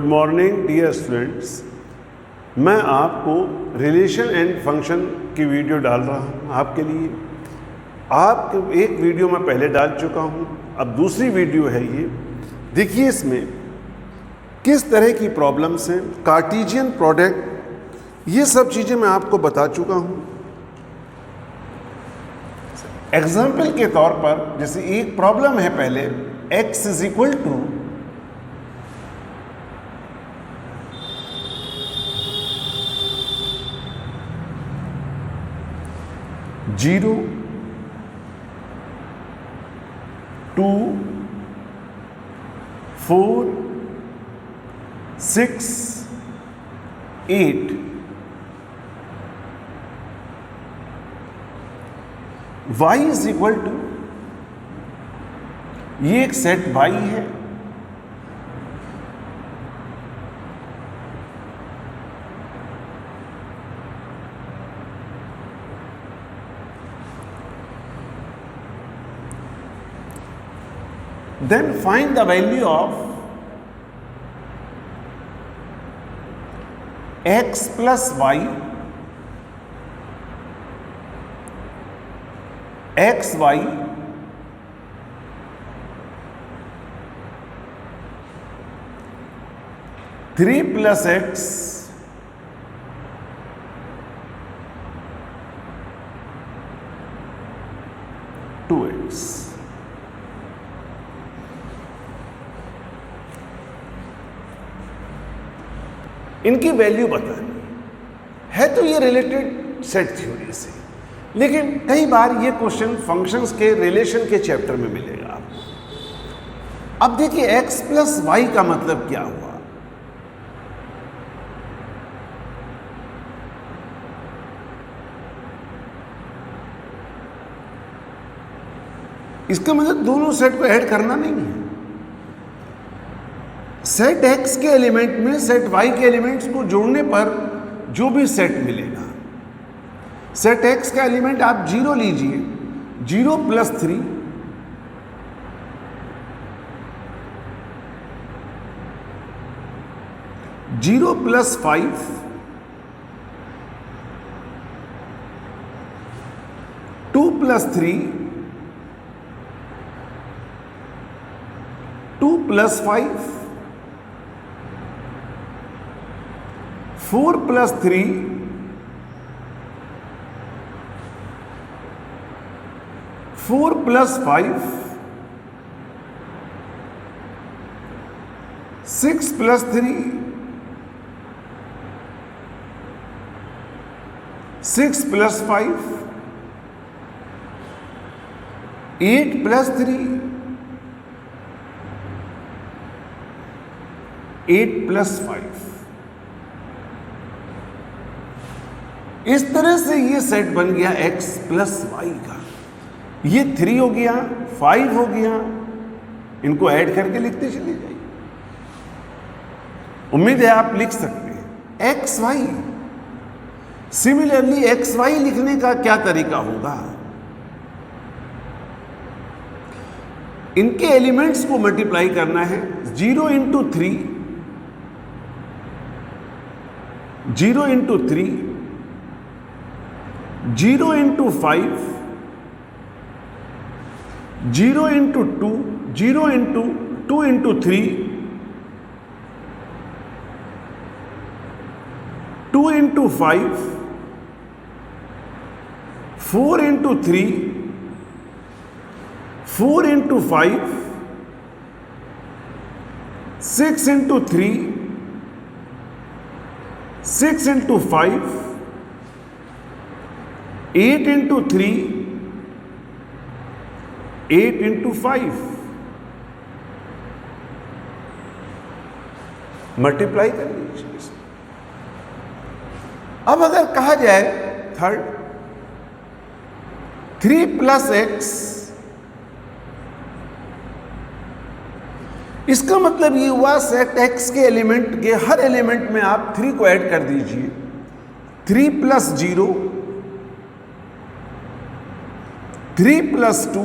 Good morning dear students. मैं आपको relation and function की वीडियो डाल रहा हूँ आपके लिए। आप एक वीडियो मैं पहले डाल चुका हूँ, अब दूसरी वीडियो है ये। देखिए इसमें किस तरह की प्रॉब्लम्स हैं, कार्टेशियन प्रोडक्ट, ये सब चीज़ें मैं आपको बता चुका हूँ। एग्जाम्पल के तौर पर जैसे एक प्रॉब्लम है, पहले x is equal to 0, 2, 4, 6, 8। y is equal to, ये एक सेट y है, then find the value of x plus y, x y, three plus x, two x. इनकी वैल्यू बतानी है। तो ये रिलेटेड सेट थ्योरी से, लेकिन कई बार ये क्वेश्चन फंक्शंस के रिलेशन के चैप्टर में मिलेगा आपको। अब देखिए x प्लस वाई का मतलब क्या हुआ। इसका मतलब दोनों सेट को ऐड करना नहीं है। सेट x के एलिमेंट में सेट y के एलिमेंट्स को जोड़ने पर जो भी सेट मिलेगा, सेट x का एलिमेंट आप 0 लीजिए, 0 plus 3, 0 plus 5, 2 plus 3, 2 plus 5, 4 plus 3, 4 plus 5, 6 plus 3, 6 plus 5, 8 plus 3, 8 plus 5। इस तरह से ये सेट बन गया x प्लस वाई का। ये 3 हो गया, 5 हो गया, इनको ऐड करके लिखते चले जाइए। उम्मीद है आप लिख सकते हैं x y. Similarly x y लिखने का क्या तरीका होगा, इनके एलिमेंट्स को मल्टीप्लाई करना है। 0 into 3, 0 into 3, 0 into 5, 0 into 2, 0 into 2 into 3, 2 into 5, 4 into 3, 4 into 5, 6 into 3, 6 into 5, 8 into 3, 8 into 5। Multiply कर लीजिए। अब अगर कहा जाए थर्ड, 3 प्लस एक्स, इसका मतलब ये हुआ सेट x के एलिमेंट के हर एलिमेंट में आप 3 को ऐड कर दीजिए। 3 प्लस 0, 3 प्लस 2,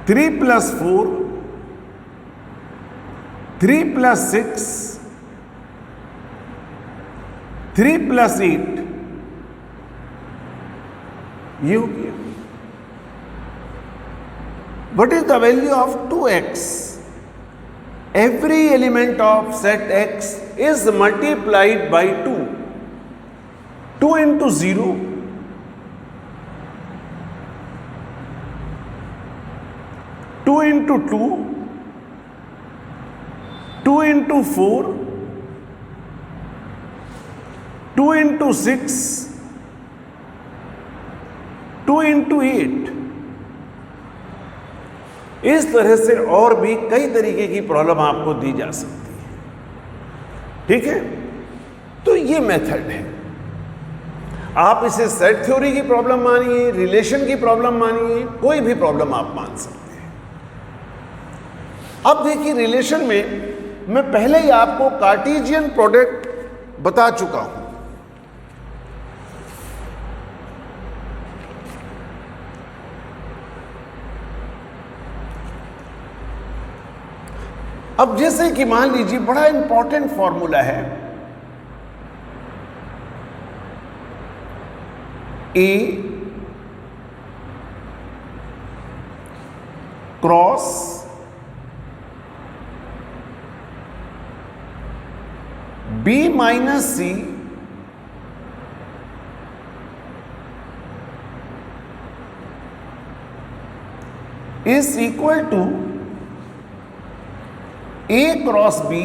3 प्लस 4, 3 + 6, 3 + 8, ये हो गया. What is the value of 2x? Every element of set x is multiplied by 2. 2 into 0, 2 into 2, 2 into 4, 2 into 6, 2 into 8. इस तरह से और भी कई तरीके की प्रॉब्लम आपको दी जा सकती है. ठीक है, तो ये मेथड है. आप इसे सेट थ्योरी की प्रॉब्लम मानिए, रिलेशन की प्रॉब्लम मानिए, कोई भी प्रॉब्लम आप मान सकते हैं. अब देखिए, रिलेशन में मैं पहले ही आपको कार्टेशियन प्रोडक्ट बता चुका हूं. अब जैसे कि मान लीजिए, बड़ा इंपॉर्टेंट फॉर्मूला है, A cross B minus C is equal to A cross B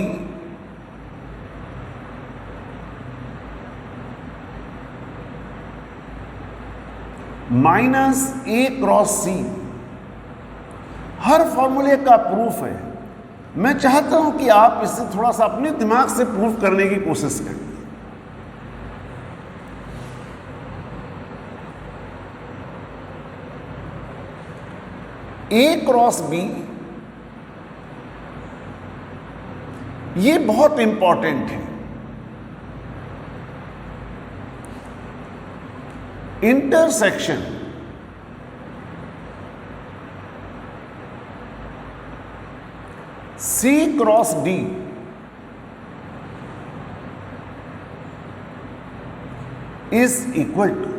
minus A cross C. हर फॉर्मूले का प्रूफ है. मैं चाहता हूं कि आप इसे थोड़ा सा अपने दिमाग से प्रूफ करने की कोशिश करें. A क्रॉस B ये बहुत इंपॉर्टेंट है. Intersection C cross D is equal to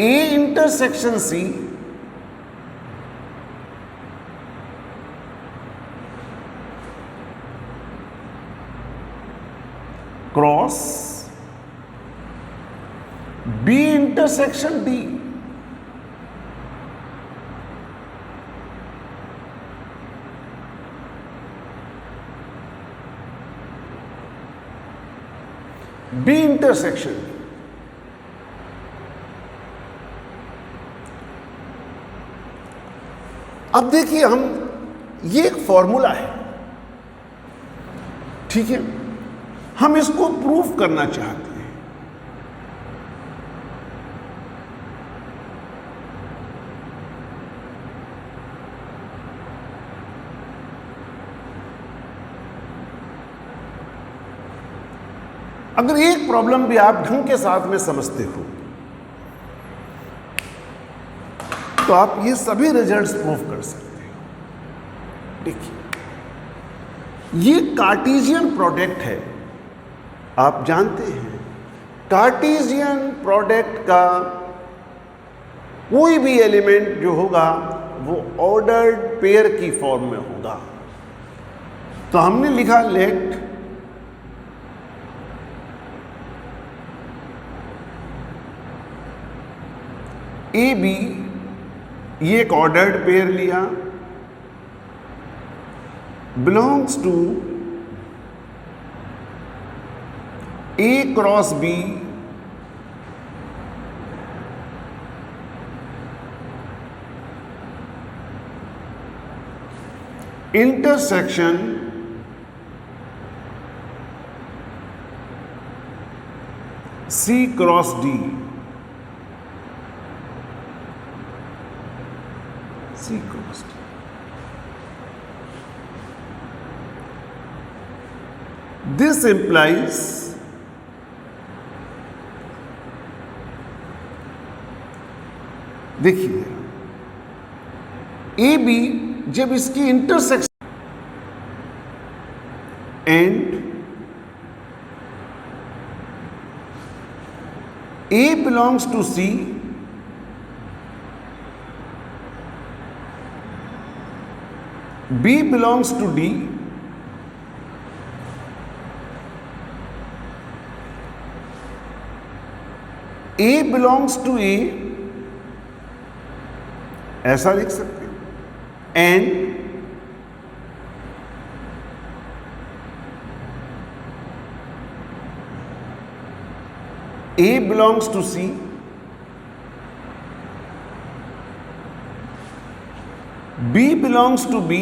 A intersection C cross B intersection D. B intersection D. अब देखिए, ये एक फॉर्मूला है. ठीक है, हम इसको प्रूफ करना चाहते हैं. अगर एक प्रॉब्लम भी आप ढंग के साथ में समझते हो तो आप ये सभी रिजल्ट्स प्रूफ कर सकते हो. देखिए, ये कार्टेशियन प्रोडक्ट है. आप जानते हैं, कार्टेशियन प्रोडक्ट का कोई भी एलिमेंट जो होगा वो ऑर्डर्ड पेयर की फॉर्म में होगा. तो हमने लिखा लेट ए बी, ये एक ऑर्डर्ड पेयर लिया, belongs to A cross B intersection C cross D. C cross D. This implies देखिए, ए बी जब इसकी intersection and A belongs to C, B belongs to D, A belongs to A, ऐसा लिख सकते हैं, and A belongs to C, B belongs to B,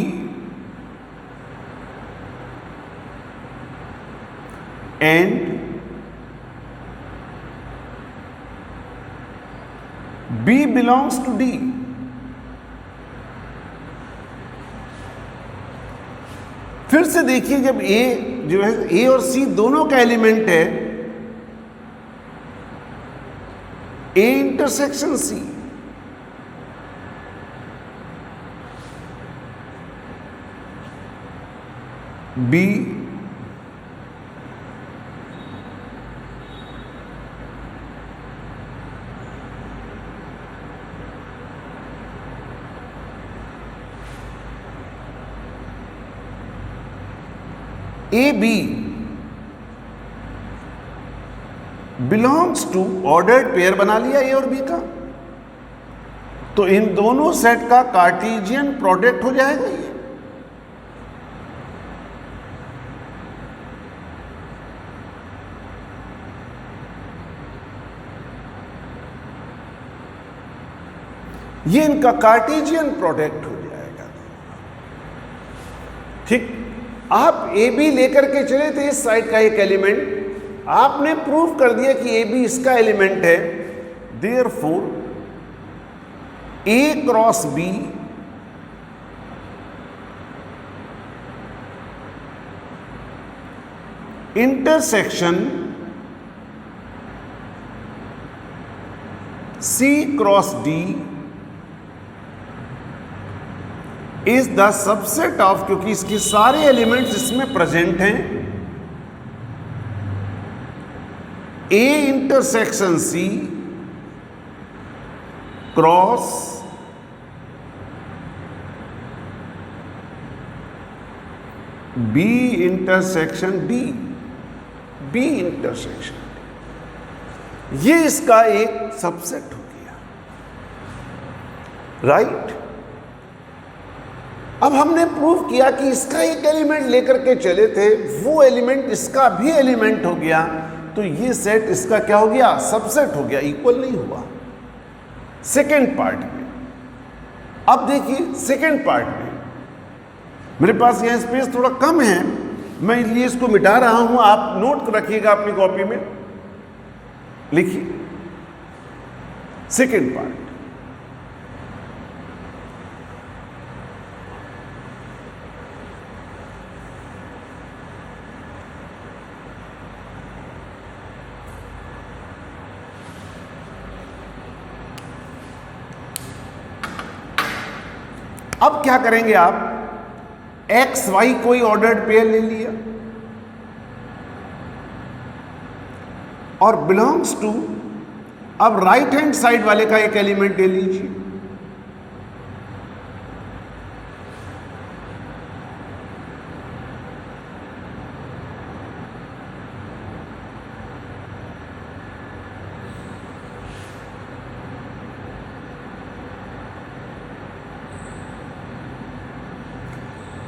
and B belongs to D. फिर से देखिए, जब A जो है, A और C दोनों का एलिमेंट है, A intersection C, B AB belongs to ordered pair बना लिया ए और बी का, तो इन दोनों सेट का कार्टेशियन प्रोडक्ट हो जाएगा ये इनका कार्टेशियन प्रोडक्ट हो जाएगा। ठीक, आप ए बी लेकर के चले थे इस साइड का एक एलिमेंट, आपने प्रूव कर दिया कि ए बी इसका एलिमेंट है, therefore A cross B intersection C cross D is the subset of, क्योंकि इसके सारे एलिमेंट्स इसमें प्रेजेंट हैं, A intersection C cross B intersection D, B intersection, ये इसका एक सबसेट हो गया, राइट। अब हमने प्रूव किया कि इसका एक एलिमेंट लेकर के चले थे, वो एलिमेंट इसका भी एलिमेंट हो गया, तो ये सेट इसका क्या हो गया, सबसेट हो गया, इक्वल नहीं हुआ। सेकेंड पार्ट में अब देखिए, सेकेंड पार्ट में मेरे पास यह स्पेस थोड़ा कम है, मैं इसलिए इसको मिटा रहा हूं, आप नोट रखिएगा अपनी कॉपी में, लिखिए सेकेंड पार्ट। अब क्या करेंगे आप, एक्स वाई कोई ऑर्डर्ड पेयर ले लिया और बिलोंग्स टू, अब राइट हैंड साइड वाले का एक एलिमेंट ले लीजिए,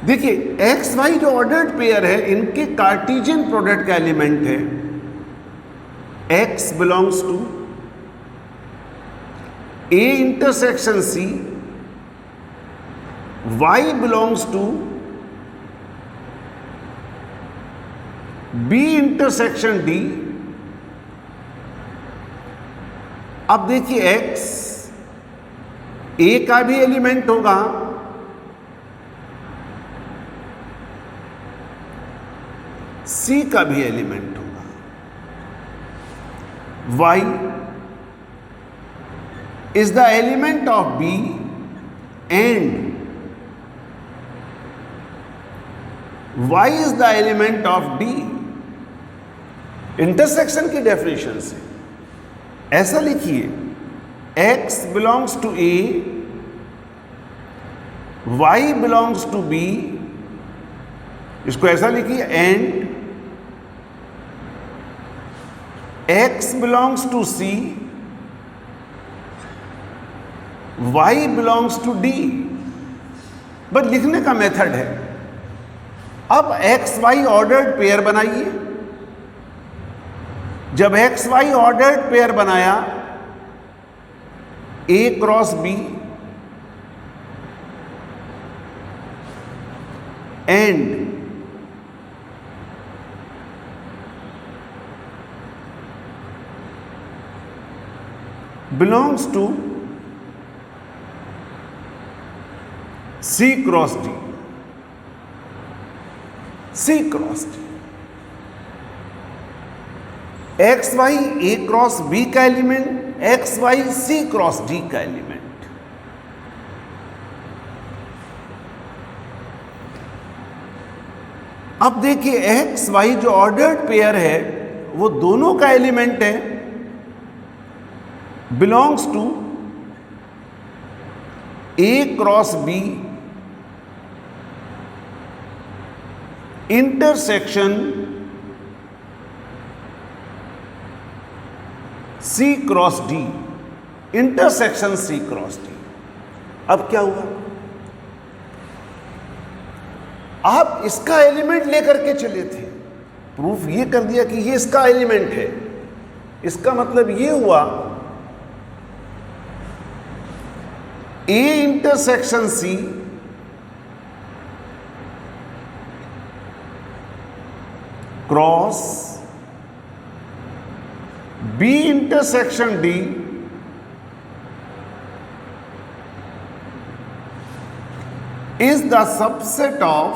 देखिए एक्स वाई जो ऑर्डर्ड पेयर है, इनके कार्टेशियन प्रोडक्ट का एलिमेंट है, x belongs to A intersection C, y belongs to B intersection D. अब देखिए एक्स ए का भी एलिमेंट होगा, सी का भी एलिमेंट होगा, y is the element of B and y is the element of d। Intersection की डेफिनेशन से ऐसा लिखिए, x belongs to a, y belongs to b, इसको ऐसा लिखिए, and x belongs to c, y belongs to d। बस लिखने का मेथड है। अब एक्स वाई ऑर्डर्ड पेयर बनाइए। जब एक्स वाई ऑर्डर्ड पेयर बनाया, A cross B and belongs to C cross D, C cross D. X Y A cross B का element, X Y C cross D का element. अब देखिए, x Y जो ordered pair है वो दोनों का एलिमेंट है, belongs to A cross B intersection C cross D, intersection C cross D. अब क्या हुआ, आप इसका एलिमेंट लेकर के चले थे, प्रूफ ये कर दिया कि ये इसका एलिमेंट है। इसका मतलब ये हुआ A intersection C cross B intersection D is the subset of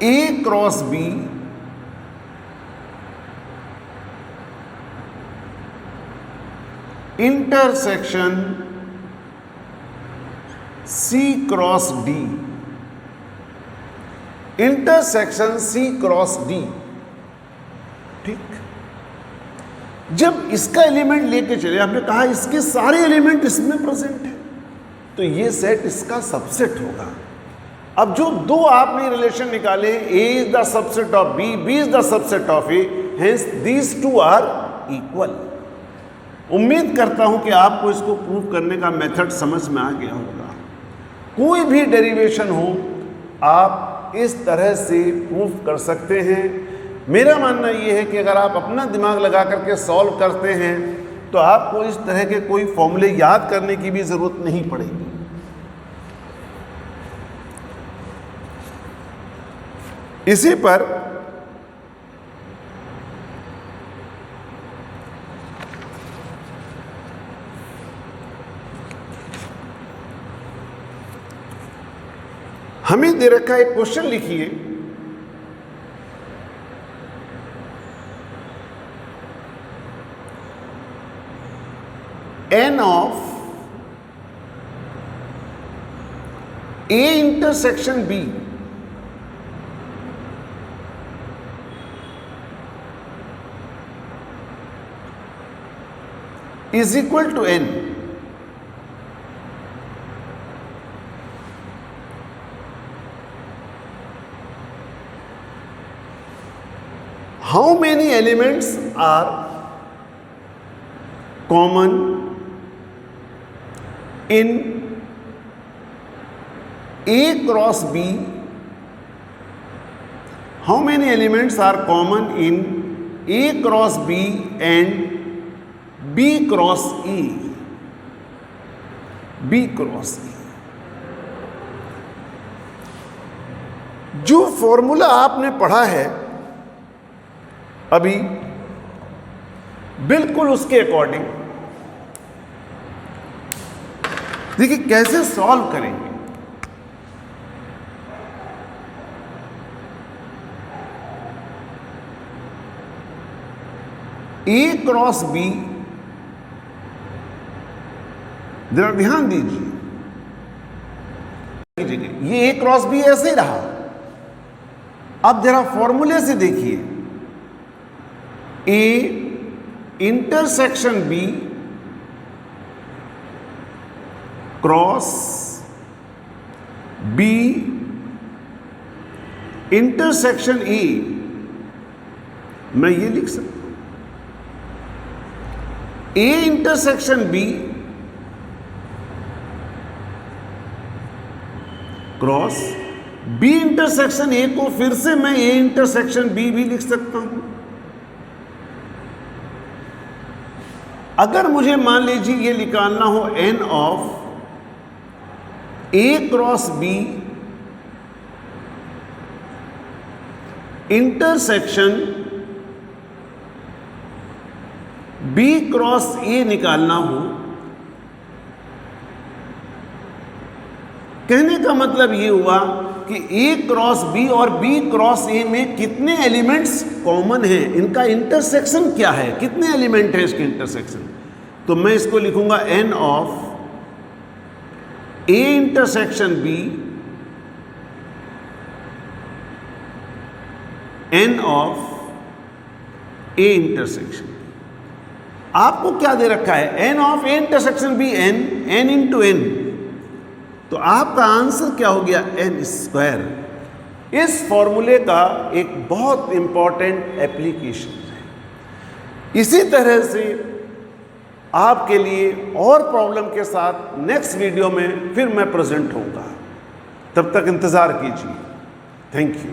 A cross B intersection C cross D, intersection C cross D। ठीक, जब इसका एलिमेंट लेके चले, आपने कहा इसके सारे एलिमेंट इसमें प्रेजेंट है, तो ये सेट इसका सबसेट होगा। अब जो दो आपने रिलेशन निकाले, A is the subset of B, B is the subset of A, hence these two are equal. उम्मीद करता हूं कि आपको इसको प्रूव करने का मेथड समझ में आ गया होगा। कोई भी डेरिवेशन हो, आप इस तरह से प्रूव कर सकते हैं। मेरा मानना यह है कि अगर आप अपना दिमाग लगा करके सॉल्व करते हैं तो आपको इस तरह के कोई फॉर्मूले याद करने की भी जरूरत नहीं पड़ेगी। इसी पर हमें दे रखा एक क्वेश्चन, लिखिए n of A intersection B is equal to n. How many elements are common in A cross B? How many elements are common in A cross B and B cross E? B cross E. जो formula आपने पढ़ा है अभी, बिल्कुल उसके according देखिए कैसे solve करेंगे। ए क्रॉस बी, जरा ध्यान दीजिए, ये ए क्रॉस बी ऐसे ही रहा। अब जरा फॉर्मूले से देखिए, A intersection B cross B intersection A, मैं ये लिख सकता हूं A intersection B cross B intersection A को फिर से मैं ए इंटरसेक्शन बी भी लिख सकता हूं। अगर मुझे मान लीजिए ये निकालना हो n of A cross B intersection B cross A निकालना हो, कहने का मतलब ये हुआ कि ए क्रॉस बी और बी क्रॉस ए में कितने एलिमेंट्स कॉमन हैं, इनका इंटरसेक्शन क्या है, कितने एलिमेंट है इसके इंटरसेक्शन। तो मैं इसको लिखूंगा n of A intersection B n of A intersection. आपको क्या दे रखा है, n of A intersection B n, n into n, तो आपका आंसर क्या हो गया, एन स्क्वायर। इस फॉर्मूले का एक बहुत इंपॉर्टेंट एप्लीकेशन है। इसी तरह से आपके लिए और प्रॉब्लम के साथ नेक्स्ट वीडियो में फिर मैं प्रेजेंट होऊंगा। तब तक इंतज़ार कीजिए। Thank you.